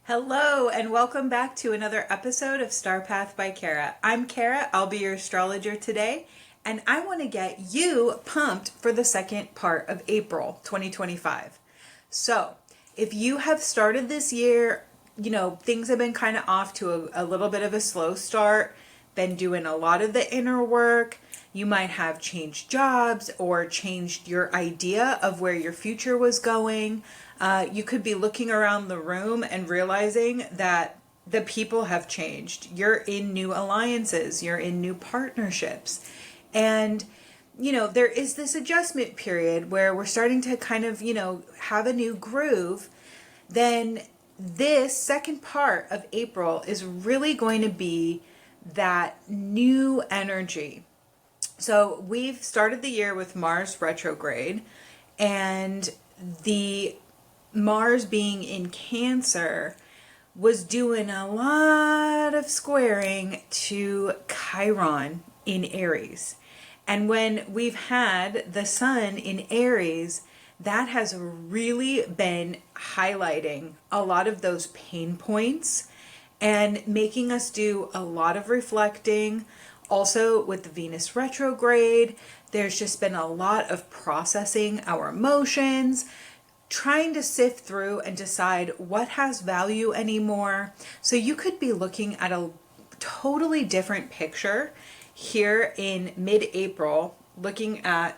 Hello, and welcome back to another episode of Star Path by Kara. I'm Kara, I'll be your astrologer today, and I want to get you pumped for the second part of April 2025. So, if you have started this year, things have been kind of off to a little bit of a slow start, been doing a lot of the inner work. You might have changed jobs or changed your idea of where your future was going. You could be looking around the room and realizing that the people have changed. You're in new alliances, you're in new partnerships. And, there is this adjustment period where we're starting to kind of, have a new groove. Then this second part of April is really going to be that new energy. So we've started the year with Mars retrograde, and the Mars being in Cancer was doing a lot of squaring to Chiron in Aries. And when we've had the Sun in Aries, that has really been highlighting a lot of those pain points and making us do a lot of reflecting. Also, with the Venus retrograde, there's just been a lot of processing our emotions, trying to sift through and decide what has value anymore. So you could be looking at a totally different picture here in mid-April, looking at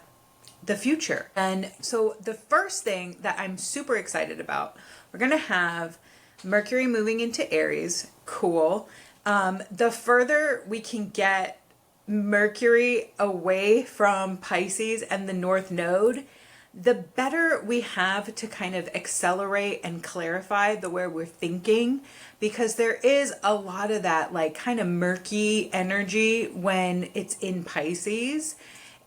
the future. And so the first thing that I'm super excited about, we're going to have Mercury moving into Aries. Cool. The further we can get Mercury away from Pisces and the North Node, the better we have to kind of accelerate and clarify the way we're thinking, because there is a lot of that like kind of murky energy when it's in Pisces.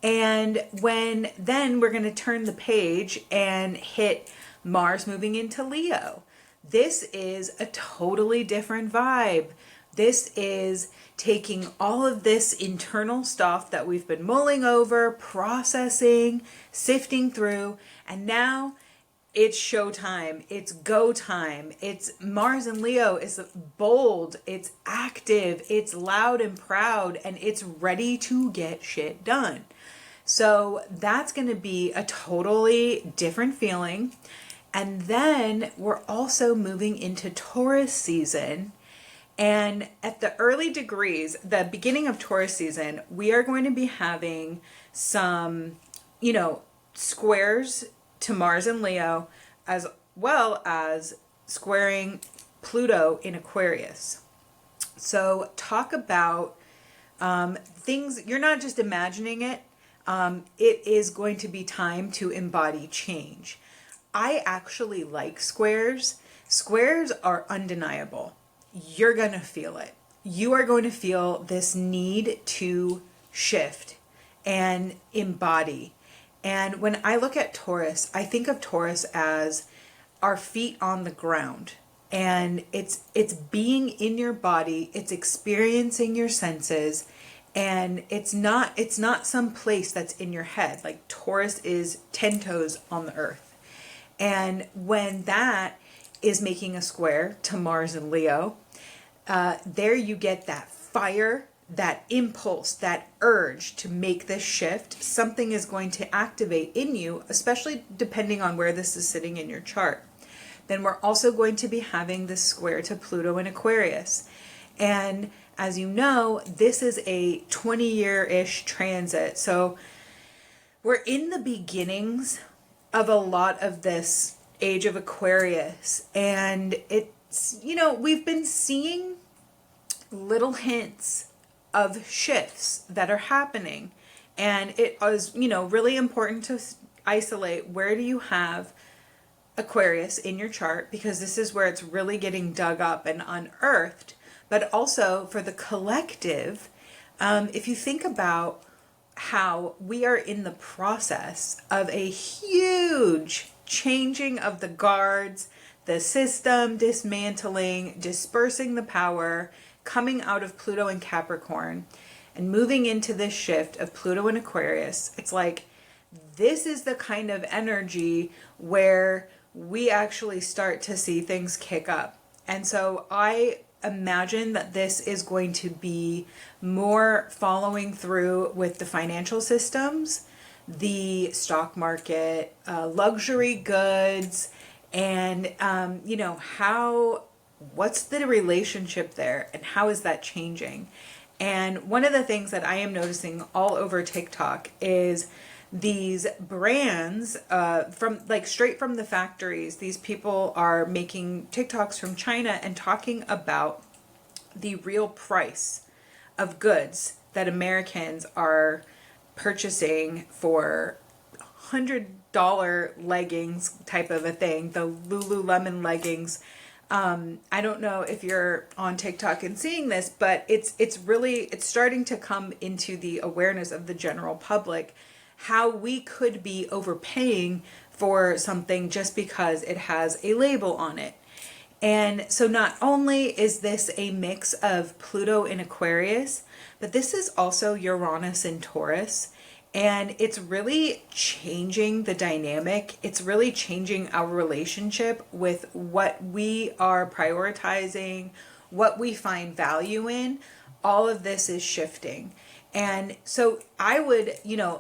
And when then we're going to turn the page and hit Mars moving into Leo. This is a totally different vibe. This is taking all of this internal stuff that we've been mulling over, processing, sifting through, and now it's showtime. It's go time. It's Mars and Leo is bold, it's active, it's loud and proud, and it's ready to get shit done. So that's going to be a totally different feeling. And then we're also moving into Taurus season. And at the early degrees, the beginning of Taurus season, we are going to be having some, squares to Mars and Leo, as well as squaring Pluto in Aquarius. So talk about things, you're not just imagining it. It is going to be time to embody change. I actually like squares. Squares are undeniable. You're going to feel it. You are going to feel this need to shift and embody. And when I look at Taurus, I think of Taurus as our feet on the ground. And it's being in your body, it's experiencing your senses, and it's not some place that's in your head. Like Taurus is 10 toes on the earth. And when that is making a square to Mars and Leo, there you get that fire, that impulse, that urge to make this shift. Something is going to activate in you, especially depending on where this is sitting in your chart. Then we're also going to be having this square to Pluto in Aquarius. And as you know, this is a 20-year-ish transit. So we're in the beginnings of a lot of this age of Aquarius. And it's, we've been seeing little hints of shifts that are happening. And it is, really important to isolate where do you have Aquarius in your chart, because this is where it's really getting dug up and unearthed. But also for the collective, if you think about how we are in the process of a huge changing of the guards, the system dismantling, dispersing the power, coming out of Pluto and Capricorn and moving into this shift of Pluto and Aquarius. It's like, this is the kind of energy where we actually start to see things kick up. And so I imagine that this is going to be more following through with the financial systems, the stock market, luxury goods, and what's the relationship there and how is that changing? And one of the things that I am noticing all over TikTok is these brands, from like straight from the factories. These people are making TikToks from China and talking about the real price of goods that Americans are purchasing for $100 leggings type of a thing, the Lululemon leggings. I don't know if you're on TikTok and seeing this, but it's starting to come into the awareness of the general public how we could be overpaying for something just because it has a label on it. And so not only is this a mix of Pluto in Aquarius, but this is also Uranus in Taurus. And it's really changing the dynamic. It's really changing our relationship with what we are prioritizing, what we find value in. All of this is shifting. And so I would,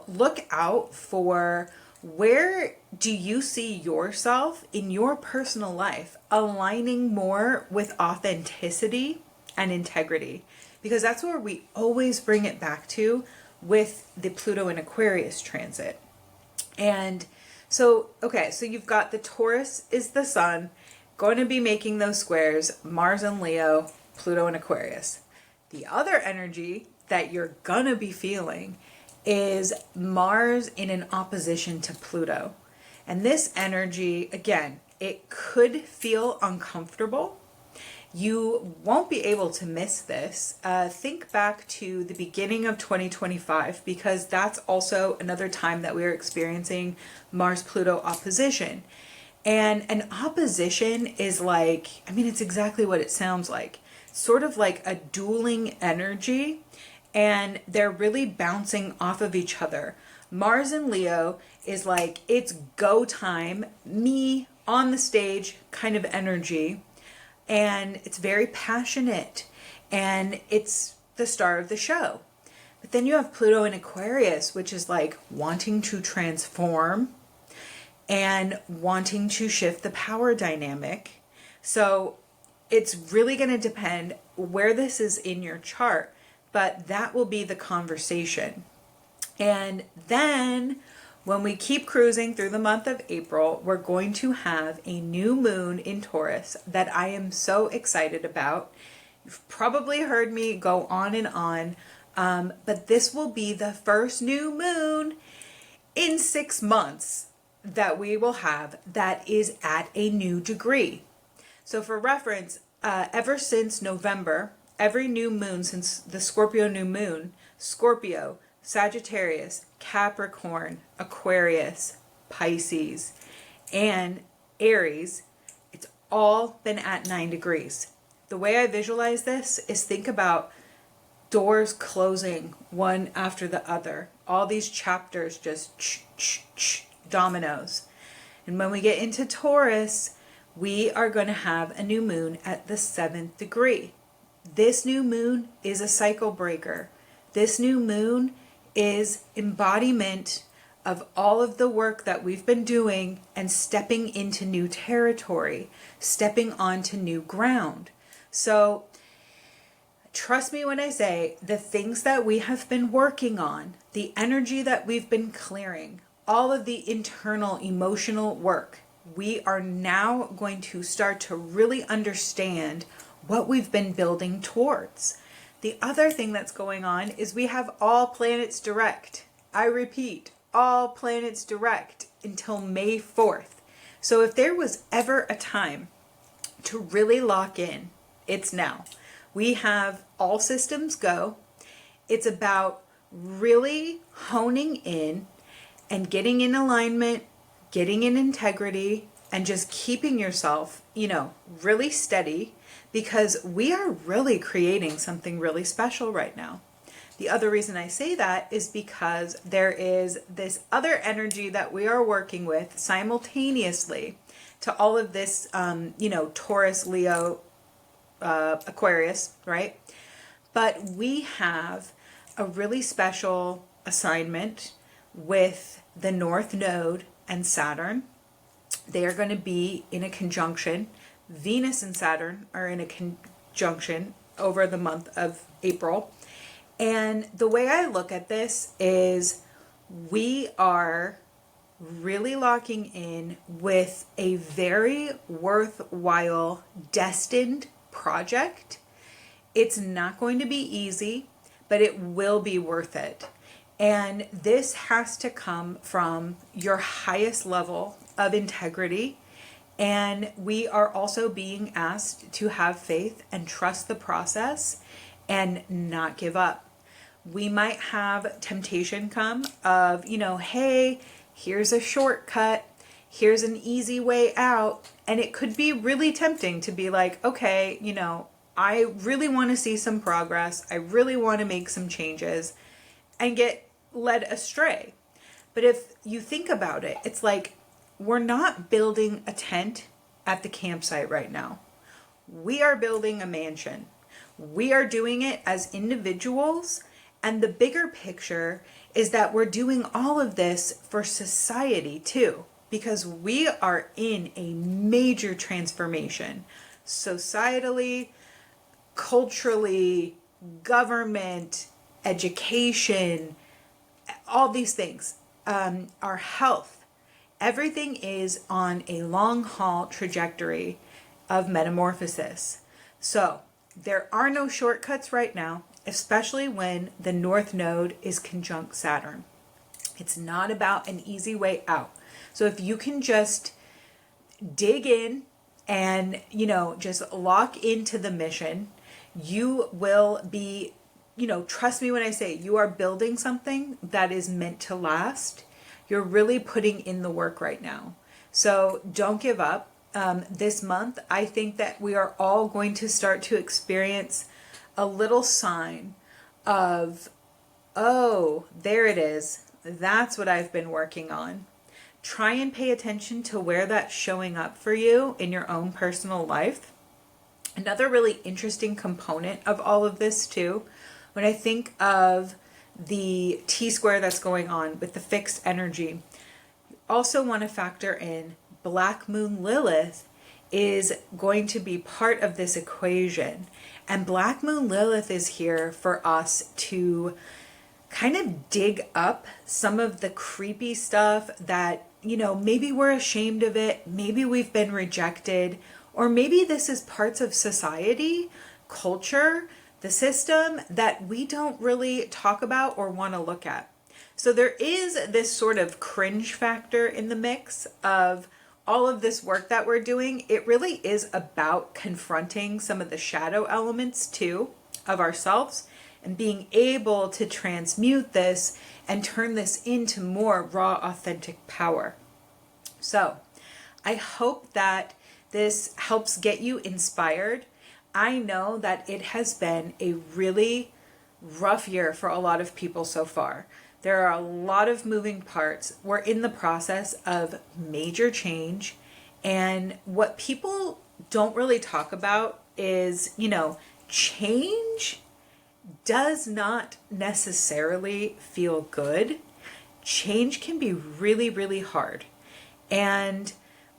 look out for, where do you see yourself in your personal life aligning more with authenticity and integrity? Because that's where we always bring it back to with the Pluto in Aquarius transit. And so you've got the Taurus is the sun, going to be making those squares, Mars and Leo, Pluto and Aquarius. The other energy that you're gonna be feeling is Mars in an opposition to Pluto. And this energy, again, it could feel uncomfortable. You won't be able to miss this. Think back to the beginning of 2025, because that's also another time that we're experiencing Mars-Pluto opposition. And an opposition is it's exactly what it sounds like. Sort of like a dueling energy, and they're really bouncing off of each other. Mars and Leo is like, it's go time, me on the stage kind of energy. And it's very passionate, and it's the star of the show. But then you have Pluto in Aquarius, which is like wanting to transform and wanting to shift the power dynamic. So it's really going to depend where this is in your chart, but that will be the conversation. And then when we keep cruising through the month of April, we're going to have a new moon in Taurus that I am so excited about. You've probably heard me go on and on, but this will be the first new moon in 6 months that we will have that is at a new degree. So for reference, ever since November, every new moon since the Scorpio new moon, Scorpio, Sagittarius, Capricorn, Aquarius, Pisces, and Aries, it's all been at 9 degrees. The way I visualize this is, think about doors closing one after the other. All these chapters just dominoes. And when we get into Taurus, we are going to have a new moon at the 7th degree. This new moon is a cycle breaker. This new moon is embodiment of all of the work that we've been doing and stepping into new territory, stepping onto new ground. So trust me when I say the things that we have been working on, the energy that we've been clearing, all of the internal emotional work, we are now going to start to really understand what we've been building towards. The other thing that's going on is we have all planets direct. I repeat, all planets direct until May 4th. So if there was ever a time to really lock in, it's now. We have all systems go. It's about really honing in and getting in alignment, getting in integrity, and just keeping yourself, really steady, because we are really creating something really special right now. The other reason I say that is because there is this other energy that we are working with simultaneously to all of this, Taurus, Leo, Aquarius, right? But we have a really special assignment with the North Node and Saturn. They are going to be in a conjunction. Venus and Saturn are in a conjunction over the month of April. And the way I look at this is we are really locking in with a very worthwhile, destined project. It's not going to be easy, but it will be worth it. And this has to come from your highest level of integrity. And we are also being asked to have faith and trust the process and not give up. We might have temptation come of, hey, here's a shortcut, here's an easy way out. And it could be really tempting to be like, okay, I really want to see some progress. I really want to make some changes and get led astray. But if you think about it, it's like we're not building a tent at the campsite right now. We are building a mansion. We are doing it as individuals. And the bigger picture is that we're doing all of this for society too, because we are in a major transformation societally, culturally, government, education, all these things, our health, everything is on a long haul trajectory of metamorphosis. So there are no shortcuts right now, especially when the North Node is conjunct Saturn. It's not about an easy way out. So if you can just dig in and, just lock into the mission, you will be, trust me when I say you are building something that is meant to last. You're really putting in the work right now. So don't give up. This month, I think that we are all going to start to experience a little sign of, oh, there it is. That's what I've been working on. Try and pay attention to where that's showing up for you in your own personal life. Another really interesting component of all of this too, when I think of the T-square that's going on with the fixed energy, you also want to factor in Black Moon Lilith is going to be part of this equation. And Black Moon Lilith is here for us to kind of dig up some of the creepy stuff that, maybe we're ashamed of it, maybe we've been rejected, or maybe this is parts of society, culture, the system that we don't really talk about or want to look at. So there is this sort of cringe factor in the mix of all of this work that we're doing. It really is about confronting some of the shadow elements too of ourselves and being able to transmute this and turn this into more raw, authentic power. So I hope that this helps get you inspired. I know that it has been a really rough year for a lot of people so far. There are a lot of moving parts. We're in the process of major change. And what people don't really talk about is, change does not necessarily feel good. Change can be really, really hard. And,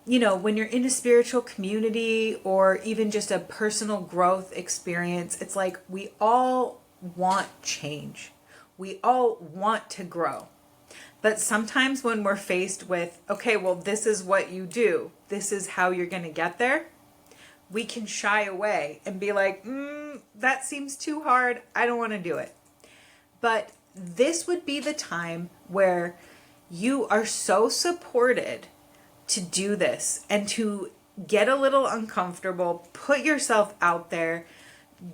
when you're in a spiritual community or even just a personal growth experience, it's like we all want change. We all want to grow. But sometimes when we're faced with, okay, well, this is what you do, this is how you're going to get there, we can shy away and be like, that seems too hard. I don't want to do it. But this would be the time where you are so supported to do this and to get a little uncomfortable, put yourself out there,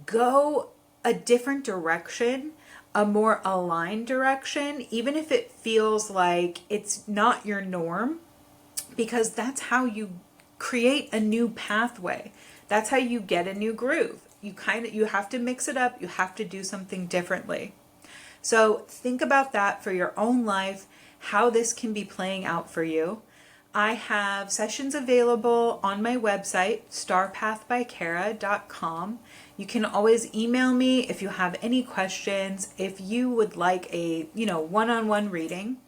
go a different direction, a more aligned direction, even if it feels like it's not your norm, because that's how you create a new pathway. That's how you get a new groove. You have to mix it up. You have to do something differently. So think about that for your own life, how this can be playing out for you. I have sessions available on my website, starpathbykara.com. You can always email me if you have any questions, if you would like a, one-on-one reading.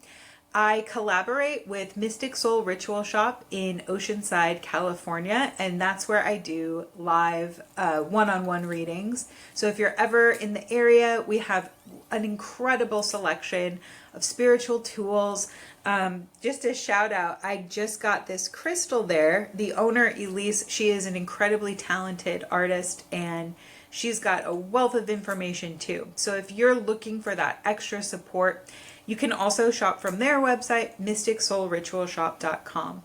I collaborate with Mystic Soul Ritual Shop in Oceanside, California, and that's where I do live one-on-one readings. So if you're ever in the area, we have an incredible selection of spiritual tools. Just a shout out, I just got this crystal there. The owner, Elise, she is an incredibly talented artist, and she's got a wealth of information too. So if you're looking for that extra support, you can also shop from their website, mysticsoulritualshop.com.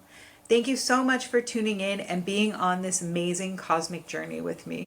Thank you so much for tuning in and being on this amazing cosmic journey with me.